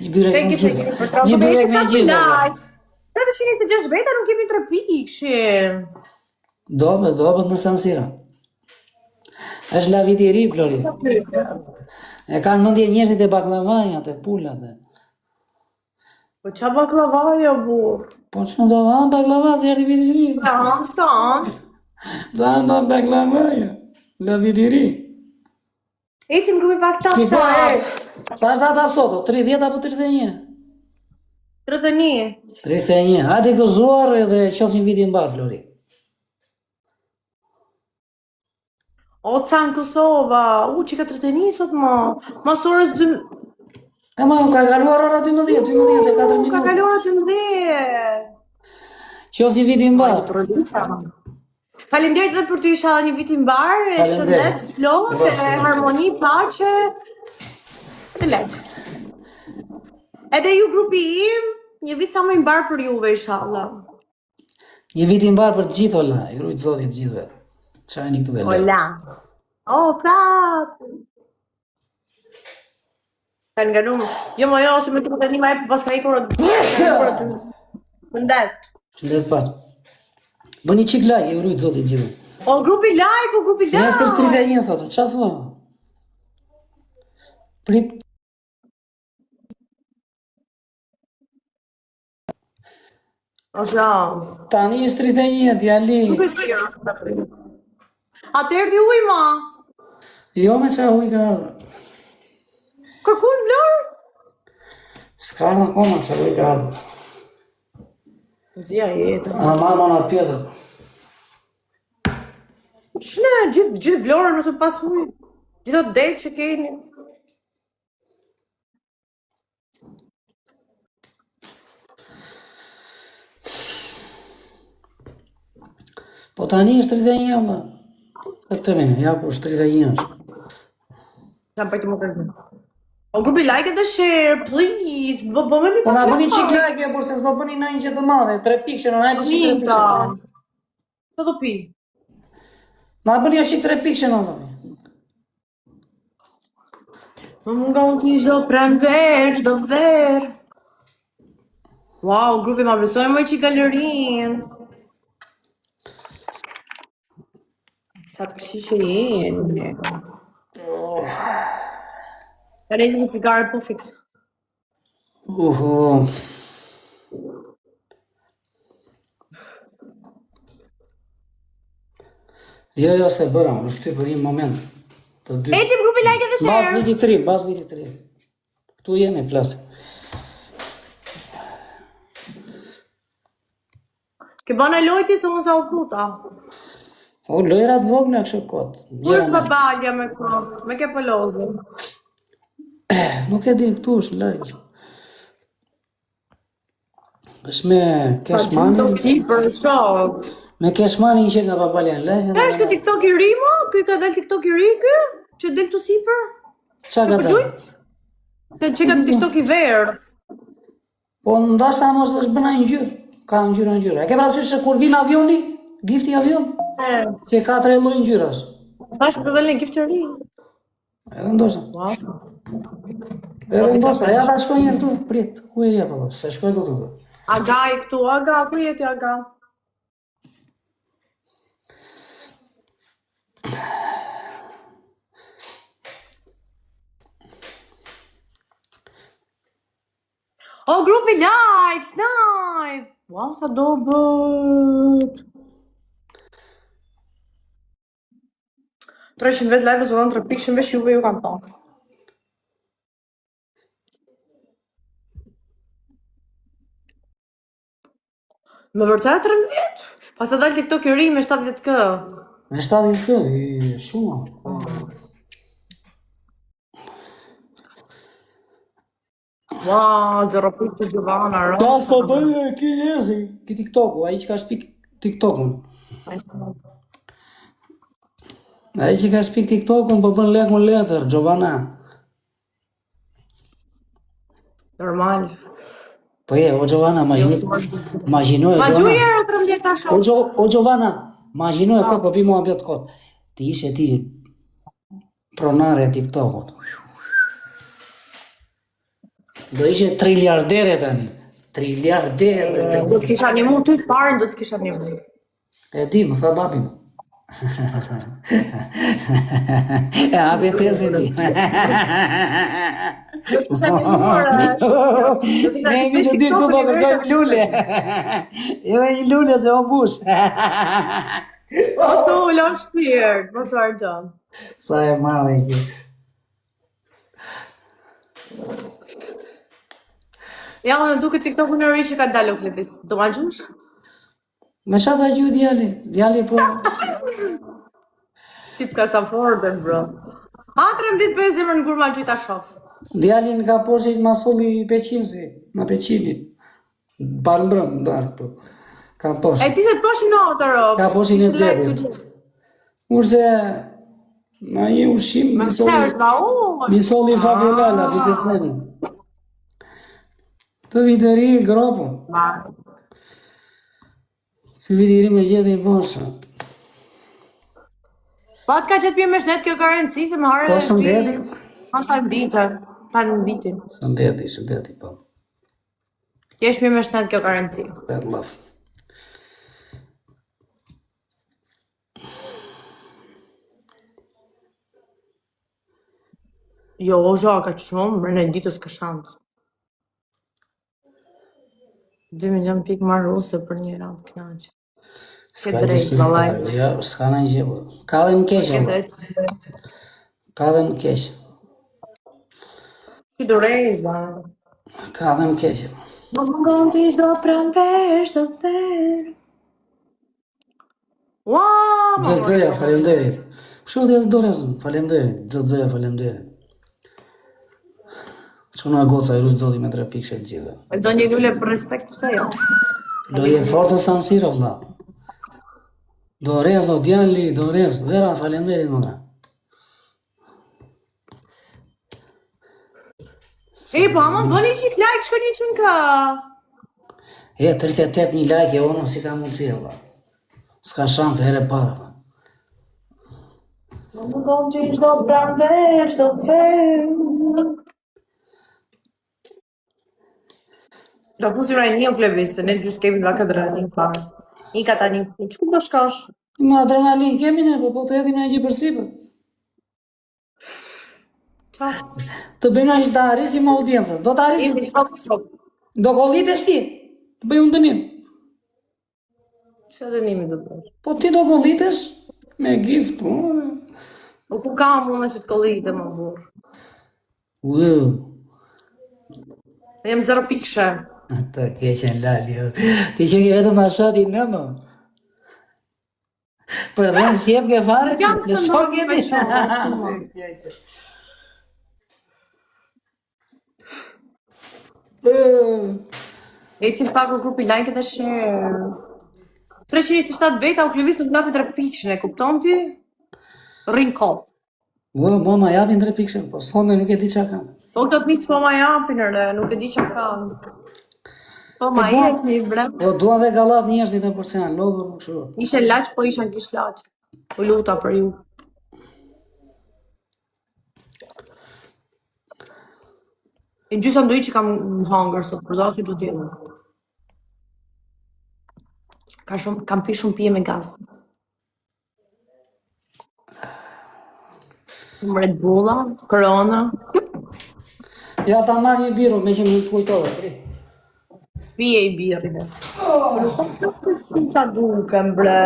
Një byrek me gjizë. Një byrek me gjizë. 426 veta nuk kemi 3 pikëshim. Dobet në San Siro. Është la viti i ri, Flori. E kanë mendje njerëzit e baklavajat, e pulat. Po qa baklavaja, burr? Po që do vanë baklava se erdi viti i ri. Do baklavaja. La viti i ri. Ecim grupi pak tap. Sa është data sot? 30 apo 31? 31. 31. Hajde gëzuar edhe qof një viti mbar, Flori. O, ca në Kosova. Që ka 31 sot, ma. Mas orës 2... E ma, ka kaluar ora 12 e 4 minuta. Ka kaluar 12. Qof një viti mbar. Faleminderit edhe për ty isha një vit i mbar, shëndet, flot, harmoni, paqe, dhe lek. Edhe ju grupi im, një vit sa më i mbar për juve, inshallah. Një vit i mbar për të gjithë, Ola, i rujtë zotit gjithëve. Qajni këtu dhe lek. Ola. Frat. Ka nga lumë. Jo, se me të këtë një majë për pas ka i korë. Shëndet. Shëndet pak. Bëni qik like, e urujtë zotit gjithë. O, grupi like. Nestër 31, thotë, qa thua? Prit. Tani është 31, djali. A të erdi uj, ma? Jo, me qa uj ka ardhë. Kërkun, Vlor? S'ka ardhë akoma qa uj ka ardhë. Zia jetë. A mama na pjetër. Shne, gjithë Vlorë nëse pas uj. Gjithë të dejtë që keni. Po tani është 31, më. Të mene, ja ku është 31 është. Sa pajtë më kërgjën. O grupi like edhe share, please. Bëme një po na bëni qik like, por se s'do bëni në një që të madhe. 3 pikë që në najbë qik 3 pikë. Të do pi? Na bëni jo qik 3 pikë që në do pi. Më munga unë t'i shdo pran verë, qdo verë. Wow, grupi ma besoj më që i galerin. Sa të këshi që jenë. Ja nejse me cigare po fix. Jo, se bëra, në shty për një moment. Ecim grupi like edhe share. Bas viti 3. Këtu jemi, flasë. Ke bëna lojti se unë sa u puta. O, lojrat vogne kështë kotë. Ku është babalja me këtë? Me ke pëllozin? Nuk e din këtu është lajë. është me Keshmanin. Me Keshmanin që nga babalja në lajë. Ka është këtë TikTok i ri mo? Këj ka del TikTok i ri kë? Që del të sipër? Qa ka del? Që ka TikTok i verë. Po ndashta mos është bëna një gjyrë. Ka një gjyrë. E ke parasysh se kur vinë avioni? Gifti avion? Që ka 3 lloj ngjyrash. Tash për dhe një gift të ri. Edhe ndoshta. Ja ta shkoj një këtu, prit. Ku e je po? Se shkoj do të. Aga i këtu, Aga, ku jeti Aga? O, grupi likes, nice! Wow, sa do bët! 300 vetë live-ës vëllon 3 pikëshën vesh juve ju kam thonë. Më vërtet 13? Pas të dalë TikTok i ri me 70k. Me 70k? Shumë. Wow, 0 pikë të Gjovana, rrë. Ta s'po bëjë ki njëzi, ki TikToku, a i që ka shpik TikTokun. A i që ka shpik TikTokun, po bën lek më letër, Gjovana. Normal. Po je, o Gjovana, imaginoj, Ma gjuje o 13 ta shumë. O Gjovana, imaginoj, po pi mua bjot kot. Ti ishe ti pronare TikTokut. Do ishe triliardere tani. Triliardere. Do të kisha një mund ty të parën, do të kisha një mund. E di, më tha babin. E hapi 50 di. Do të kisha një mund. Do të kisha Ne një mi të dy këtu po kërkojmë lule. Edhe një lule se o bush. Mos të ullon shpirt, mos u argjon. Sa e madhe që. Ja, më duke TikTok-u në ri që ka dalë u klipis. Do ma gjush? Me qa ta gju djali? Djali po... Tip ka sa forben, bro. Ma 13 për e zemër në gurë ma gjuj ta shof. Djalin ka poshit masolli peqinsi, na peqini. Barë mbrëm, darë këtu. Ka E poshit. ti se të poshin në ato, ro. Ka poshin e debi. Urse, na je ushim, Më se është ba unë. misolli Fabiolala, bizesmeni. Të vitëri gropo. Ky vitëri me gjithë i bosha. Po të ka që të pje me shnet kjo ka rëndësi, se më harë Po shëndeti? Ma ta në ditë, ta në ditin. Shëndeti, po. Jesh pje me shnet kjo ka rëndësi. Bad love. Jo, o zha ka që shumë, mërë në ditës ka shansë. 2 milion pikë marruse për një radhë knaqë. S'ka drejt, gjësi, vallaj. jo, s'ka në gjë, po. Ka dhe më keqë, po. Ka dhe më keqë. Që dorejsh, ba. Ka dhe më keqë. Më mungon t'i shdo pranvesh do therë. Ua, më Zëzëja, falemderit. Shumë të jetë dorezëm, falemderit. Zëzëja, falemderit. Quna goca i rujtë zoti me 3 pikë shetë gjithë. E do një lule për respekt, pëse jo? Do jenë fortë San Siro, vla. Do rez, do djalli, do rez. Vera, falemderit, mëna. E, po, ama bëni qik like, shko një qënë ka. E, 38.000 like e ono si ka mundësi, vla. S'ka shansë here para, vla. Më mungon t'i shdo pranvesh do therë. Do pusim rajnë një plebis, se ne dy s'kemi nga këtë rajnë parë. I ka ta një punë, që ku do shkosh? Ma adrenalin kemi ne, po të edhim në gjithë përsipër. Qa? Të bëjmë që të arrisim audiencën. Do të arrisim. Imi cop. Do kollitesh ti. Të bëj unë dënim. Që dënimi do bësh? Po ti do kollitesh me gift, po. Po ku kam unë që të kollite më burë? Wow. Jem 0 pikëshe. Të keqen lali, jo. Ti që ke vetëm në shati në më. Për dhe në sjep ke fare ti, se shok e ti. Ecim pak në grupi like dhe share. 327 veta u klëvis nuk napi 3 pikëshën, e kupton ti? Rinë kop. Ua, mo ma japin 3 pikëshën, po sonde nuk e di qa kam. Po këtë mitë po ma japin rë, nuk e di që ka. Po ma jek një bre. Po duan dhe galat njerëzit e përse janë lodhur nuk shumë. Ishe laq, po isha në kish laq. U luta për ju. E gjysa ndoj që kam hangër sot, për zasu që t'jenë. Kam pi shumë pije me gaz. Red Bulla, Corona. Ja ta marrë një biru me që më të kujtove. Pije i birrive. Shumë sa dukem, bre.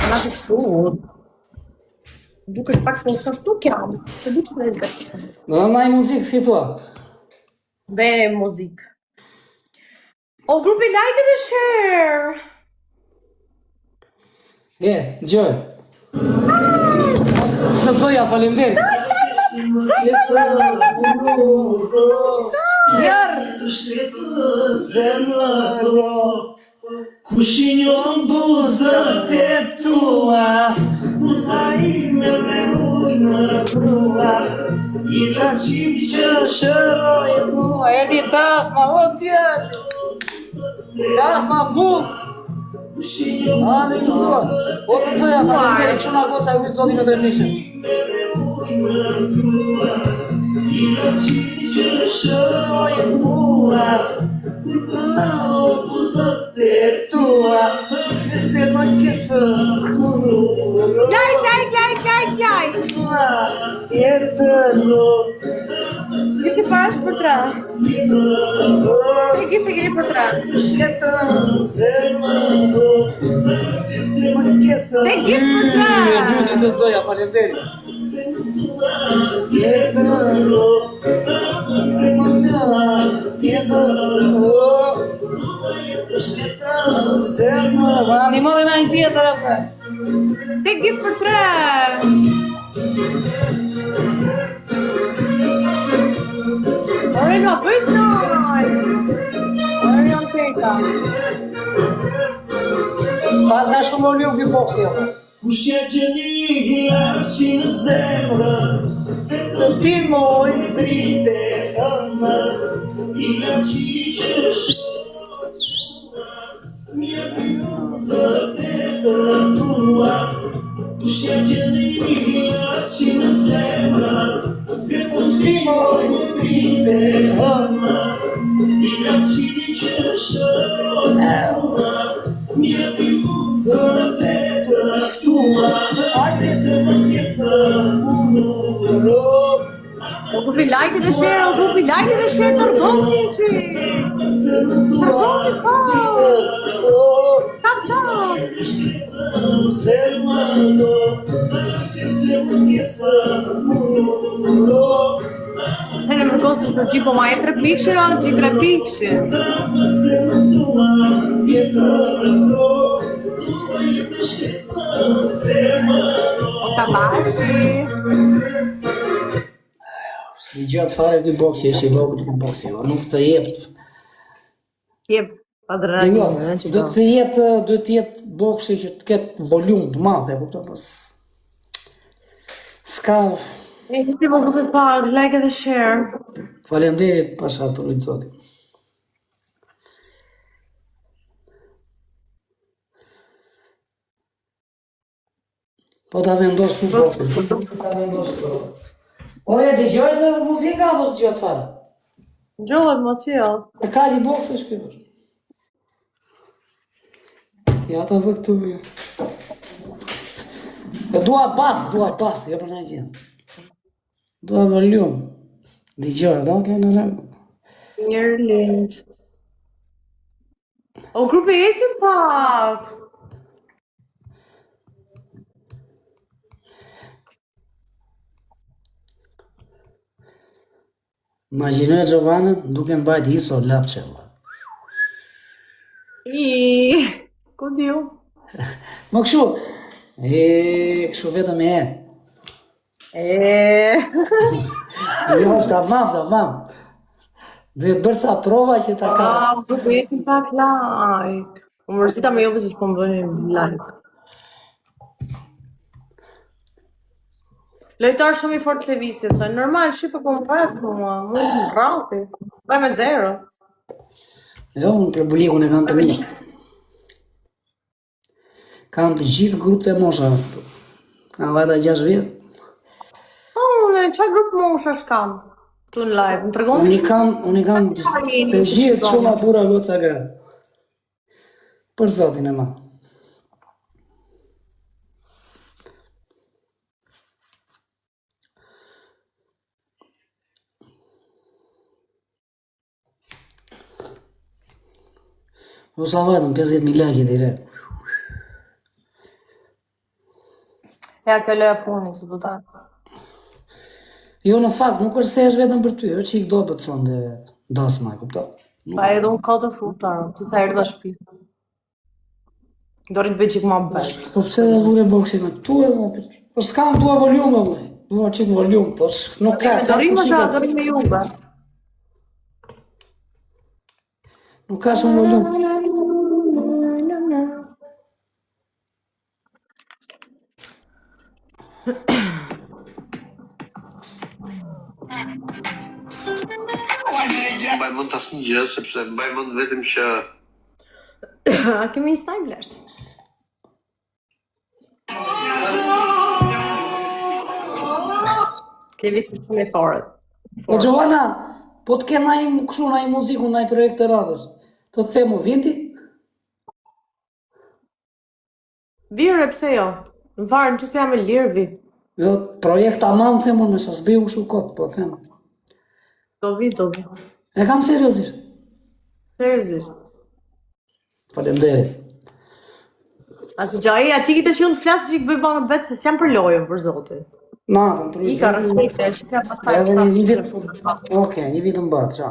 Na fiksuar. Dukesh pak se është ashtu jam. Të duk se ka. Do në maj muzikë, si thua? Be muzikë. O grupi like dhe share. Gjoj. Të thoja, falemderit. Zjarë! Kushinjon buzët e tua, buza ime dhe ujnë në prua, i ta qikë që shëroj mua. Erdi tasma, o tjerë! Tasma full! A, dhe mësua. O të cëja, faleminderit, çuna goca ju zotin e Dremnikshëm. Shëroj mua, o buzët e tua, nëse më kesë Like. tjetër Gjithë parash për 3. Gjithë keni për 3. Shetën zemër më kesë Te gjithë për 3. Lutin të zoja, faleminderit. Tjetër Shetën zemër Ma animo dhe na një tjetër apo? Te gjithë për 3. Oreno, bëjës nëj. Orion Peka. S'pas ka shumë volium ky boksi jo. Puxia de anilhas de zebras, Të ti moj drite amas e a ti minha deusa tua. Puxia de anilhas de zebras, Të ti moj drite amas e a ti minha deusa tua. Hajde se më kesë O grupi like dhe share, o grupi like dhe share, tërgoni që. Tërgoni po. Tap. Sermano Se më kesë E në mërgosë të gjipo ma e 3 pikëshë, o në që 3 pikëshë. O të bashi. Së gjatë fare këj boksi, është i vogël këj boksi, o nuk të jep. Jep, adrenalinë, që Do të jetë boksi që të ketë volum të madh, e kupton, po s'ka. E ti më grupi pak, like dhe share. Faleminderit pasha të rujtë zotin. Po ta vendos të boksi. Ta vendos të. Oje, dëgjoj dhe muzika apo s'dëgjoj të fare? Gjohet më cilë. E ka që boks është këpër. Ja ta dhe këtu me. E dua bas, jo për në gjithë. Dua volum. Dëgjoj, da ke në rëmë. Njërë lind. O grupi ecim pak. Imagjinoj Gjovanën duke mbajt iso lapçe. Ku diu? Më këshu. Këshu vetëm e. Jo, tamam. Duhet bërë ca prova që ta ka. Grupi ecim pak like. U mërzita me jove se s'po më bëni like. Lojtar shumë i fort televizitë, thonë, normal, shifë po më bëhet mua, mu në rrati, bëj me 0. Jo, unë për bulikun e kam të mirë. Kam të gjithë grupët e mosha. Kam vajta 6 vjetë. Qa grupë moshash kam? Tu në live, më tregon? Unë i kam të gjithë shumë bura goca gra. Për zotin e ma. U sa vatëm 50.000 like direkt. Ja, kjo loja funit, që du ta. Jo, në fakt, nuk është se është vetëm për ty, është që i do për të sënë dhe dasma, e kupta. Pa edhe unë katër frutarë, që sa erë dhe shpi. Dori të bëj qik ma bëjt. Po pse dhe vure boksi me tu e më, po s'kam tua volume, më. Mua qik volume, po nuk ka. Dori me juve. Nuk ka shumë volume. Mbaj mend asnjë gjë sepse mbaj mend vetëm që A kemi një snaj bleshtë? Lëvizje shumë e fort. Po Joana, po të ke nai muziku, nai projekt të radhës, të të themu, vindi? Vire, pse jo? Në varë, në që se jam e lirë, vi. Jo, projekt tamam themu në sas bëju shu kot, po them. Do vi. E kam seriozisht. Seriozisht. Faleminderit. Asë gjaj, ati ki të shion të flasë që i këbëj banë betë, se s'jam për lojën, për zotin. Natën, për I ka respekte, që ka pastaj. Edhe një vit, një vit më bërë, qa.